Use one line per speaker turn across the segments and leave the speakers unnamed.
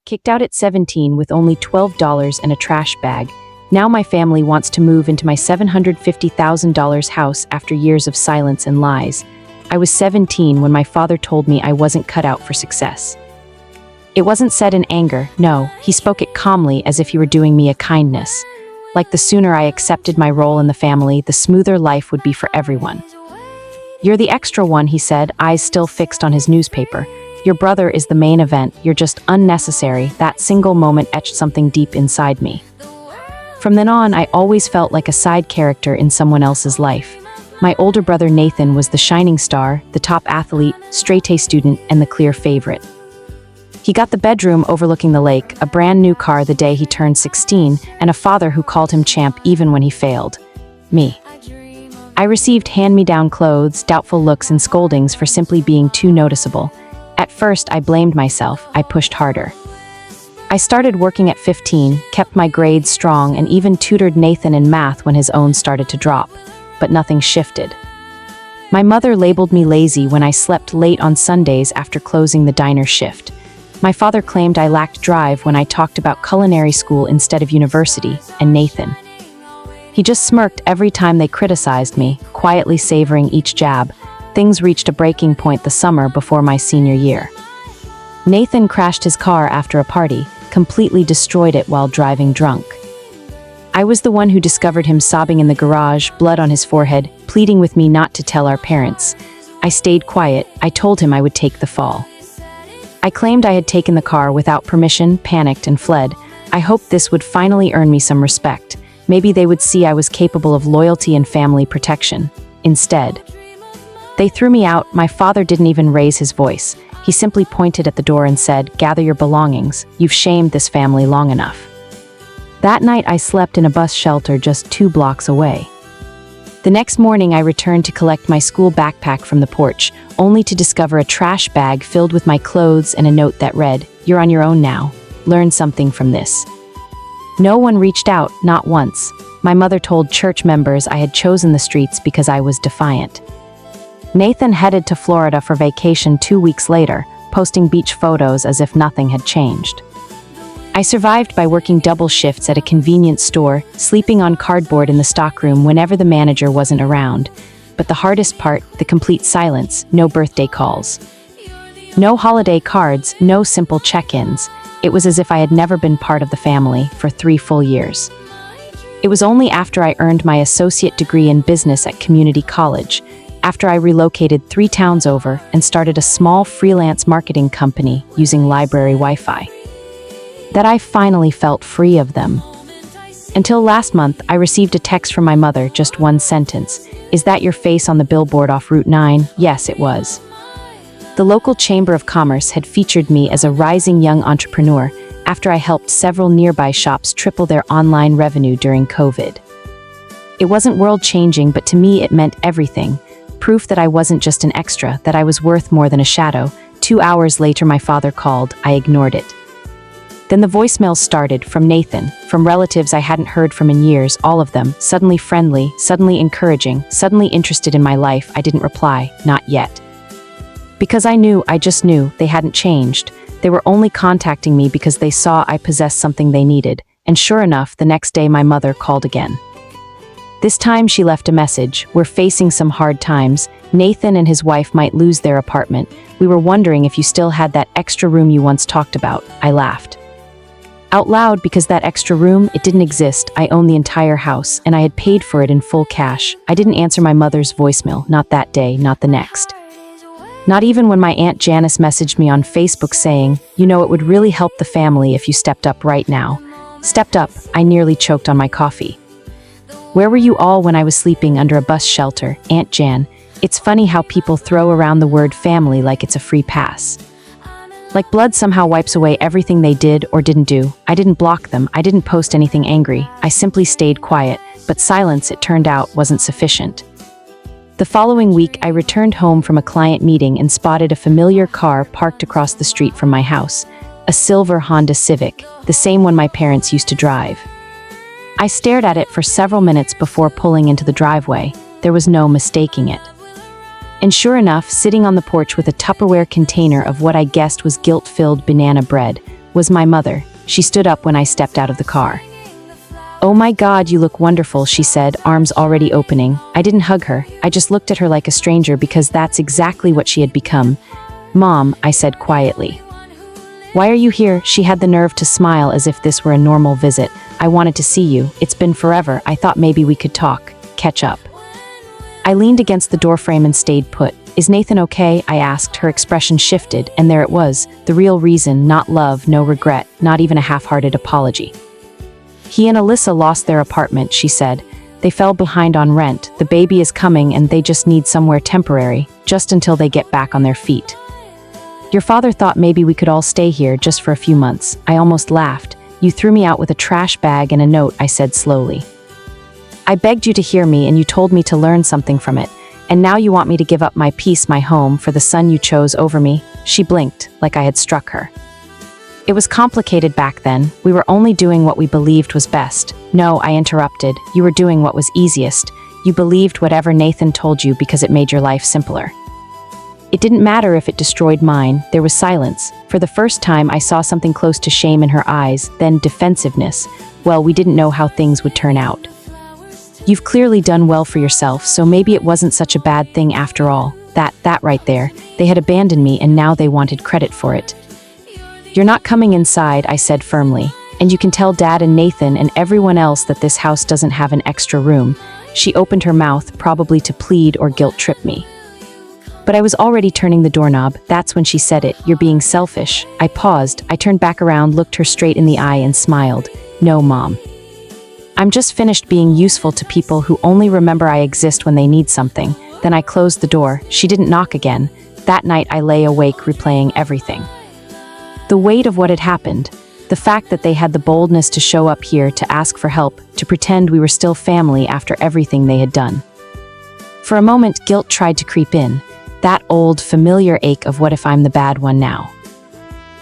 Kicked out at 17 with only $12 and a trash bag, now my family wants to move into my $750,000 house after years of silence and lies. I was 17 when my father told me I wasn't cut out for success. It wasn't said in anger, no, he spoke it calmly as if he were doing me a kindness. Like the sooner I accepted my role in the family, the smoother life would be for everyone. "You're the extra one," he said, eyes still fixed on his newspaper. "Your brother is the main event, you're just unnecessary." That single moment etched something deep inside me. From then on, I always felt like a side character in someone else's life. My older brother Nathan was the shining star, the top athlete, straight-A student, and the clear favorite. He got the bedroom overlooking the lake, a brand new car the day he turned 16, and a father who called him champ even when he failed. Me. I received hand-me-down clothes, doubtful looks, and scoldings for simply being too noticeable. At first, I blamed myself. I pushed harder. I started working at 15, kept my grades strong, and even tutored Nathan in math when his own started to drop. But nothing shifted. My mother labeled me lazy when I slept late on Sundays after closing the diner shift. My father claimed I lacked drive when I talked about culinary school instead of university, and Nathan. He just smirked every time they criticized me, quietly savoring each jab. Things reached a breaking point the summer before my senior year. Nathan crashed his car after a party, completely destroyed it while driving drunk. I was the one who discovered him sobbing in the garage, blood on his forehead, pleading with me not to tell our parents. I stayed quiet. I told him I would take the fall. I claimed I had taken the car without permission, panicked, and fled. I hoped this would finally earn me some respect. Maybe they would see I was capable of loyalty and family protection. Instead, they threw me out. My father didn't even raise his voice. He simply pointed at the door and said, "Gather your belongings. You've shamed this family long enough." That night I slept in a bus shelter just 2 blocks away. The next morning I returned to collect my school backpack from the porch, only to discover a trash bag filled with my clothes and a note that read, "You're on your own now. Learn something from this." No one reached out, not once. My mother told church members I had chosen the streets because I was defiant. Nathan headed to Florida for vacation 2 weeks later, posting beach photos as if nothing had changed. I survived by working double shifts at a convenience store, sleeping on cardboard in the stockroom whenever the manager wasn't around. But the hardest part, the complete silence, no birthday calls. No holiday cards, no simple check-ins. It was as if I had never been part of the family for 3 full years. It was only after I earned my associate degree in business at community college, after I relocated 3 towns over and started a small freelance marketing company using library Wi-Fi, that I finally felt free of them. Until last month, I received a text from my mother, just one sentence. "Is that your face on the billboard off Route 9? Yes, it was. The local Chamber of Commerce had featured me as a rising young entrepreneur after I helped several nearby shops triple their online revenue during COVID. It wasn't world-changing, but to me it meant everything. Proof that I wasn't just an extra, that I was worth more than a shadow. 2 hours later my father called. I ignored it. Then the voicemails started, from Nathan, from relatives I hadn't heard from in years, all of them, suddenly friendly, suddenly encouraging, suddenly interested in my life. I didn't reply, not yet. Because I just knew, they hadn't changed. They were only contacting me because they saw I possessed something they needed. And sure enough, the next day my mother called again. This time she left a message. "We're facing some hard times. Nathan and his wife might lose their apartment. We were wondering if you still had that extra room you once talked about." I laughed. Out loud, because that extra room, it didn't exist. I owned the entire house, and I had paid for it in full cash. I didn't answer my mother's voicemail, not that day, not the next. Not even when my Aunt Janice messaged me on Facebook saying, "You know, it would really help the family if you stepped up right now." Stepped up, I nearly choked on my coffee. "Where were you all when I was sleeping under a bus shelter, Aunt Jan?" It's funny how people throw around the word family like it's a free pass. Like blood somehow wipes away everything they did or didn't do. I didn't block them, I didn't post anything angry, I simply stayed quiet, but silence, it turned out, wasn't sufficient. The following week, I returned home from a client meeting and spotted a familiar car parked across the street from my house, a silver Honda Civic, the same one my parents used to drive. I stared at it for several minutes before pulling into the driveway. There was no mistaking it. And sure enough, sitting on the porch with a Tupperware container of what I guessed was guilt-filled banana bread, was my mother. She stood up when I stepped out of the car. "Oh my God, you look wonderful," she said, arms already opening. I didn't hug her. I just looked at her like a stranger because that's exactly what she had become. "Mom," I said quietly. "Why are you here?" She had the nerve to smile as if this were a normal visit. "I wanted to see you. It's been forever. I thought maybe we could talk, catch up." I leaned against the doorframe and stayed put. "Is Nathan okay?" I asked. Her expression shifted, and there it was, the real reason, not love, no regret, not even a half-hearted apology. "He and Alyssa lost their apartment," she said. "They fell behind on rent. The baby is coming and they just need somewhere temporary, just until they get back on their feet. Your father thought maybe we could all stay here just for a few months." I almost laughed. "You threw me out with a trash bag and a note," I said slowly. "I begged you to hear me and you told me to learn something from it. And now you want me to give up my peace, my home, for the son you chose over me?" She blinked, like I had struck her. "It was complicated back then. We were only doing what we believed was best." "No," I interrupted. "You were doing what was easiest. You believed whatever Nathan told you because it made your life simpler." It didn't matter if it destroyed mine. There was silence. For the first time, I saw something close to shame in her eyes, then defensiveness. Well, we didn't know how things would turn out. "You've clearly done well for yourself, so maybe it wasn't such a bad thing after all." That right there. They had abandoned me and now they wanted credit for it. "You're not coming inside," I said firmly. "And you can tell Dad and Nathan and everyone else that this house doesn't have an extra room." She opened her mouth, probably to plead or guilt-trip me. But I was already turning the doorknob. That's when she said it. "You're being selfish." I paused. I turned back around, looked her straight in the eye and smiled. "No, Mom. I'm just finished being useful to people who only remember I exist when they need something." Then I closed the door. She didn't knock again. That night I lay awake replaying everything. The weight of what had happened. The fact that they had the boldness to show up here, to ask for help, to pretend we were still family after everything they had done. For a moment, guilt tried to creep in. That old, familiar ache of what if I'm the bad one now.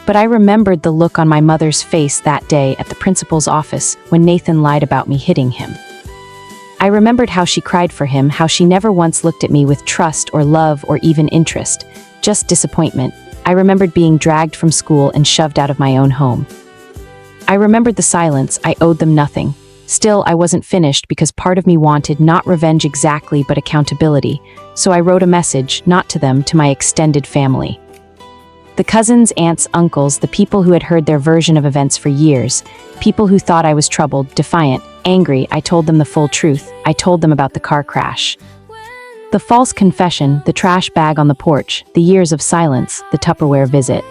But I remembered the look on my mother's face that day at the principal's office when Nathan lied about me hitting him. I remembered how she cried for him, how she never once looked at me with trust or love or even interest, just disappointment. I remembered being dragged from school and shoved out of my own home. I remembered the silence. I owed them nothing. Still, I wasn't finished because part of me wanted not revenge exactly, but accountability. So I wrote a message, not to them, to my extended family. The cousins, aunts, uncles, the people who had heard their version of events for years, people who thought I was troubled, defiant, angry. I told them the full truth. I told them about the car crash. The false confession, the trash bag on the porch, the years of silence, the Tupperware visit.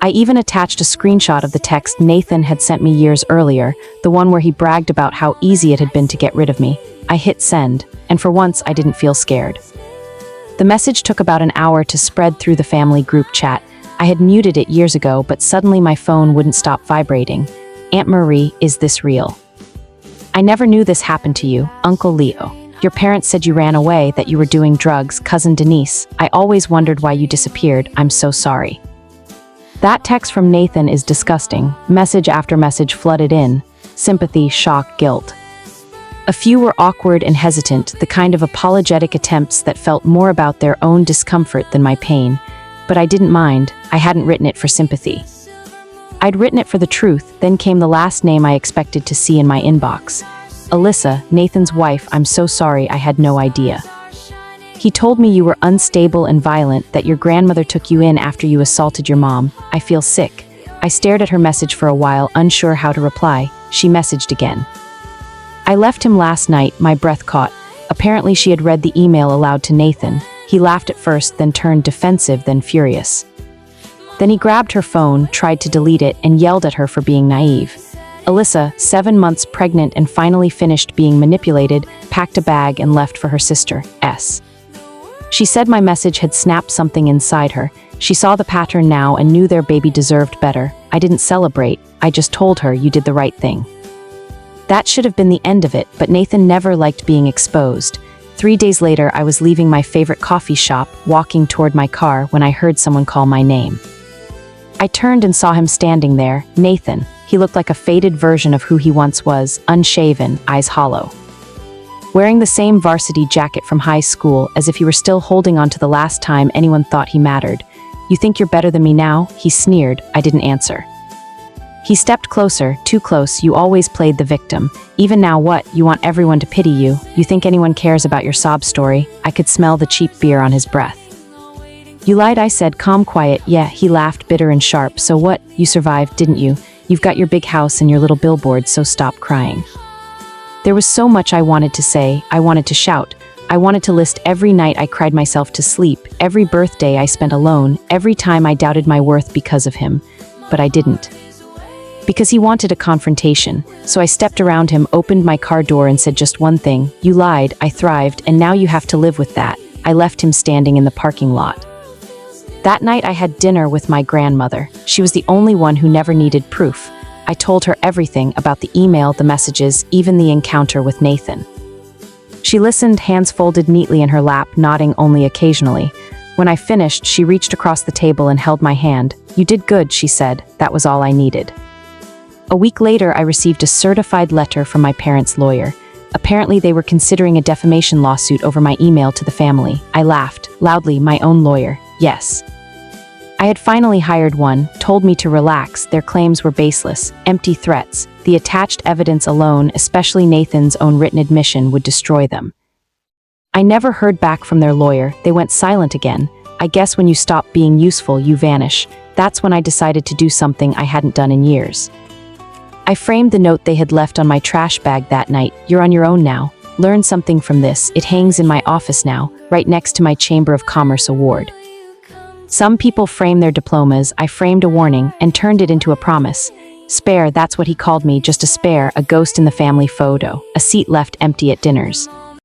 I even attached a screenshot of the text Nathan had sent me years earlier, the one where he bragged about how easy it had been to get rid of me. I hit send, and for once I didn't feel scared. The message took about an hour to spread through the family group chat. I had muted it years ago, but suddenly my phone wouldn't stop vibrating. "Aunt Marie, is this real? I never knew this happened to you. Uncle Leo. Your parents said you ran away, that you were doing drugs. Cousin Denise. I always wondered why you disappeared. I'm so sorry." That text from Nathan is disgusting. Message after message flooded in. Sympathy, shock, guilt. A few were awkward and hesitant, the kind of apologetic attempts that felt more about their own discomfort than my pain. But I didn't mind. I hadn't written it for sympathy. I'd written it for the truth. Then came the last name I expected to see in my inbox. "Alyssa, Nathan's wife. I'm so sorry, I had no idea. He told me you were unstable and violent, that your grandmother took you in after you assaulted your mom. I feel sick." I stared at her message for a while, unsure how to reply. She messaged again. "I left him last night," my breath caught. Apparently she had read the email aloud to Nathan. He laughed at first, then turned defensive, then furious. Then he grabbed her phone, tried to delete it, and yelled at her for being naive. Alyssa, 7 months pregnant and finally finished being manipulated, packed a bag and left for her sister, S. She said my message had snapped something inside her. She saw the pattern now and knew their baby deserved better. I didn't celebrate. I just told her you did the right thing. That should have been the end of it, but Nathan never liked being exposed. 3 days later, I was leaving my favorite coffee shop, walking toward my car, when I heard someone call my name. I turned and saw him standing there, Nathan. He looked like a faded version of who he once was, unshaven, eyes hollow. Wearing the same varsity jacket from high school, as if he were still holding on to the last time anyone thought he mattered. "You think you're better than me now?" He sneered. I didn't answer. He stepped closer, too close. You always played the victim. Even now what? You want everyone to pity you. You think anyone cares about your sob story? I could smell the cheap beer on his breath. You lied, I said, calm, quiet. Yeah, he laughed, bitter and sharp. So what? You survived, didn't you? You've got your big house and your little billboard, so stop crying. There was so much I wanted to say. I wanted to shout. I wanted to list every night I cried myself to sleep, every birthday I spent alone, every time I doubted my worth because of him. But I didn't. Because he wanted a confrontation, so I stepped around him, opened my car door and said just one thing. You lied, I thrived, and now you have to live with that. I left him standing in the parking lot. That night I had dinner with my grandmother. She was the only one who never needed proof. I told her everything about the email, the messages, even the encounter with Nathan. She listened, hands folded neatly in her lap, nodding only occasionally. When I finished, she reached across the table and held my hand. You did good, she said. That was all I needed. A week later, I received a certified letter from my parents' lawyer. Apparently, they were considering a defamation lawsuit over my email to the family. I laughed, loudly, my own lawyer. Yes. I had finally hired one, told me to relax. Their claims were baseless, empty threats. The attached evidence alone, especially Nathan's own written admission, would destroy them. I never heard back from their lawyer. They went silent again. I guess when you stop being useful, you vanish. That's when I decided to do something I hadn't done in years. I framed the note they had left on my trash bag that night. You're on your own now. Learn something from this. It hangs in my office now, right next to my Chamber of Commerce award. Some people frame their diplomas. I framed a warning and turned it into a promise. Spare, that's what he called me, just a spare, a ghost in the family photo, a seat left empty at dinners.